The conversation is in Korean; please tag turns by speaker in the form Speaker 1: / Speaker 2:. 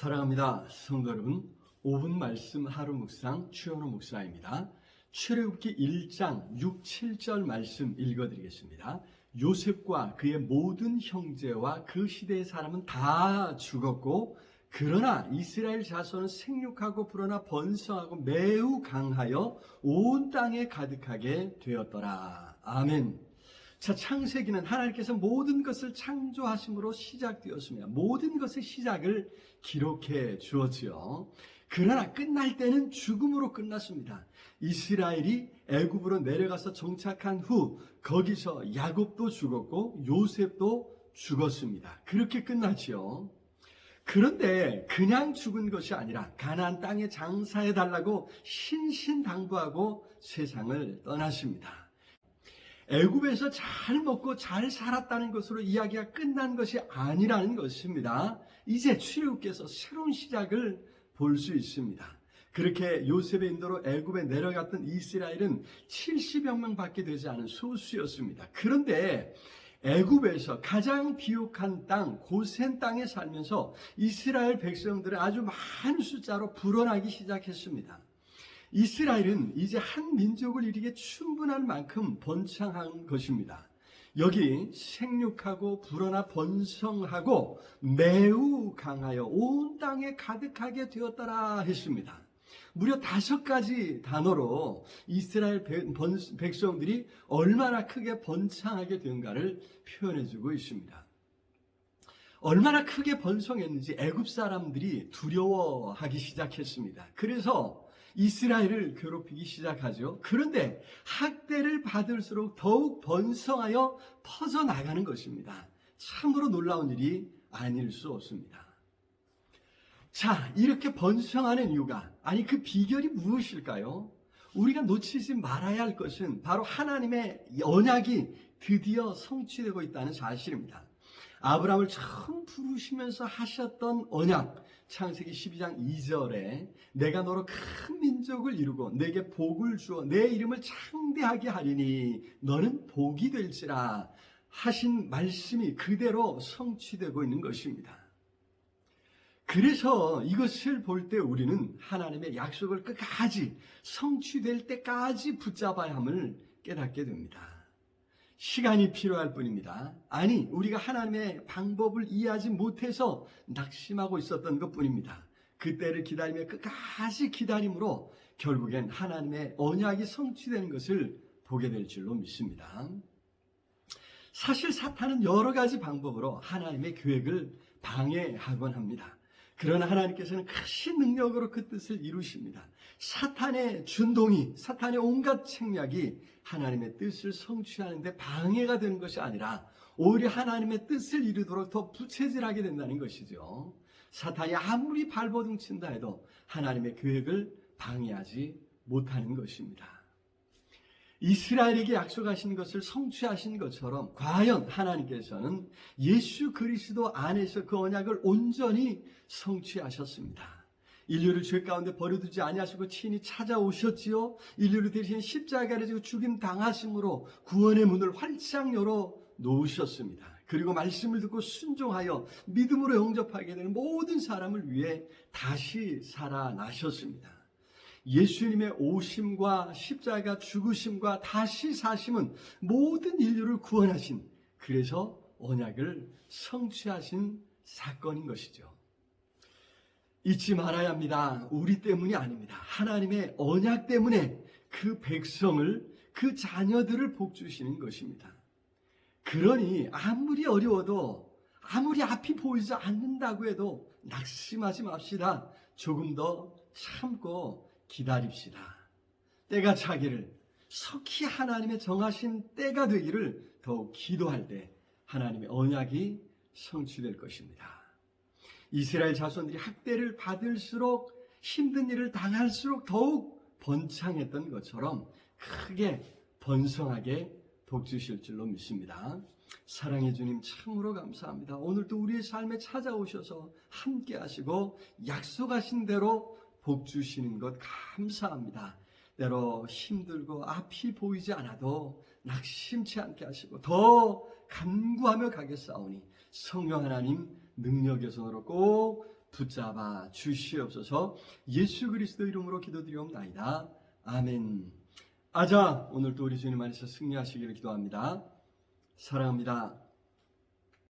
Speaker 1: 사랑합니다. 성도 여러분, 5분 말씀 하루 묵상 최현우 목사입니다. 출애굽기 1장 6, 7절 말씀 읽어드리겠습니다. 요셉과 그의 모든 형제와 그 시대의 사람은 다 죽었고 그러나 이스라엘 자손은 생육하고 불어나 번성하고 매우 강하여 온 땅에 가득하게 되었더라. 아멘. 자, 창세기는 하나님께서 모든 것을 창조하심으로 시작되었으며 모든 것의 시작을 기록해 주었지요. 그러나 끝날 때는 죽음으로 끝났습니다. 이스라엘이 애굽으로 내려가서 정착한 후 거기서 야곱도 죽었고 요셉도 죽었습니다. 그렇게 끝났지요. 그런데 그냥 죽은 것이 아니라 가나안 땅에 장사해달라고 신신당부하고 세상을 떠났습니다. 애굽에서 잘 먹고 잘 살았다는 것으로 이야기가 끝난 것이 아니라는 것입니다. 이제 출애굽께서 새로운 시작을 볼 수 있습니다. 그렇게 요셉의 인도로 애굽에 내려갔던 이스라엘은 70여 명밖에 되지 않은 소수였습니다. 그런데 애굽에서 가장 비옥한 땅, 고센 땅에 살면서 이스라엘 백성들은 아주 많은 숫자로 불어나기 시작했습니다. 이스라엘은 이제 한 민족을 이루기에 충분할 만큼 번창한 것입니다. 여기 생육하고 불어나 번성하고 매우 강하여 온 땅에 가득하게 되었더라 했습니다. 무려 5가지 단어로 이스라엘 백성들이 얼마나 크게 번창하게 된가를 표현해주고 있습니다. 얼마나 크게 번성했는지 애굽 사람들이 두려워하기 시작했습니다. 그래서 이스라엘을 괴롭히기 시작하죠. 그런데 학대를 받을수록 더욱 번성하여 퍼져나가는 것입니다. 참으로 놀라운 일이 아닐 수 없습니다. 자, 이렇게 번성하는 이유가, 그 비결이 무엇일까요? 우리가 놓치지 말아야 할 것은 바로 하나님의 언약이 드디어 성취되고 있다는 사실입니다. 아브라함을 처음 부르시면서 하셨던 언약, 창세기 12장 2절에 내가 너로 큰 민족을 이루고 내게 복을 주어 내 이름을 창대하게 하리니 너는 복이 될지라 하신 말씀이 그대로 성취되고 있는 것입니다. 그래서 이것을 볼 때 우리는 하나님의 약속을 끝까지 성취될 때까지 붙잡아야 함을 깨닫게 됩니다. 시간이 필요할 뿐입니다. 우리가 하나님의 방법을 이해하지 못해서 낙심하고 있었던 것뿐입니다. 그때를 기다리며 끝까지 기다림으로 결국엔 하나님의 언약이 성취되는 것을 보게 될 줄로 믿습니다. 사실 사탄은 여러 가지 방법으로 하나님의 계획을 방해하곤 합니다. 그러나 하나님께서는 크신 능력으로 그 뜻을 이루십니다. 사탄의 준동이, 사탄의 온갖 책략이 하나님의 뜻을 성취하는 데 방해가 되는 것이 아니라 오히려 하나님의 뜻을 이루도록 더 부채질하게 된다는 것이죠. 사탄이 아무리 발버둥 친다 해도 하나님의 계획을 방해하지 못하는 것입니다. 이스라엘에게 약속하신 것을 성취하신 것처럼 과연 하나님께서는 예수 그리스도 안에서 그 언약을 온전히 성취하셨습니다. 인류를 죄 가운데 버려두지 아니하시고 친히 찾아오셨지요. 인류를 대신 십자가를 지고 죽임 당하심으로 구원의 문을 활짝 열어 놓으셨습니다. 그리고 말씀을 듣고 순종하여 믿음으로 영접하게 되는 모든 사람을 위해 다시 살아나셨습니다. 예수님의 오심과 십자가 죽으심과 다시 사심은 모든 인류를 구원하신, 그래서 언약을 성취하신 사건인 것이죠. 잊지 말아야 합니다. 우리 때문이 아닙니다. 하나님의 언약 때문에 그 백성을, 그 자녀들을 복주시는 것입니다. 그러니 아무리 어려워도, 아무리 앞이 보이지 않는다고 해도 낙심하지 맙시다. 조금 더 참고 기다립시다. 때가 차기를, 속히 하나님의 정하신 때가 되기를 더욱 기도할 때 하나님의 언약이 성취될 것입니다. 이스라엘 자손들이 학대를 받을수록, 힘든 일을 당할수록 더욱 번창했던 것처럼 크게 번성하게 복주실 줄로 믿습니다. 사랑해 주님 참으로 감사합니다. 오늘도 우리의 삶에 찾아오셔서 함께 하시고 약속하신 대로 복 주시는 것 감사합니다. 때로 힘들고 앞이 보이지 않아도 낙심치 않게 하시고 더 간구하며 가겠사오니 성령 하나님 능력의 손으로 꼭 붙잡아 주시옵소서. 예수 그리스도 이름으로 기도드리옵나이다. 아멘. 아자, 오늘도 우리 주님 안에서 승리하시기를 기도합니다. 사랑합니다.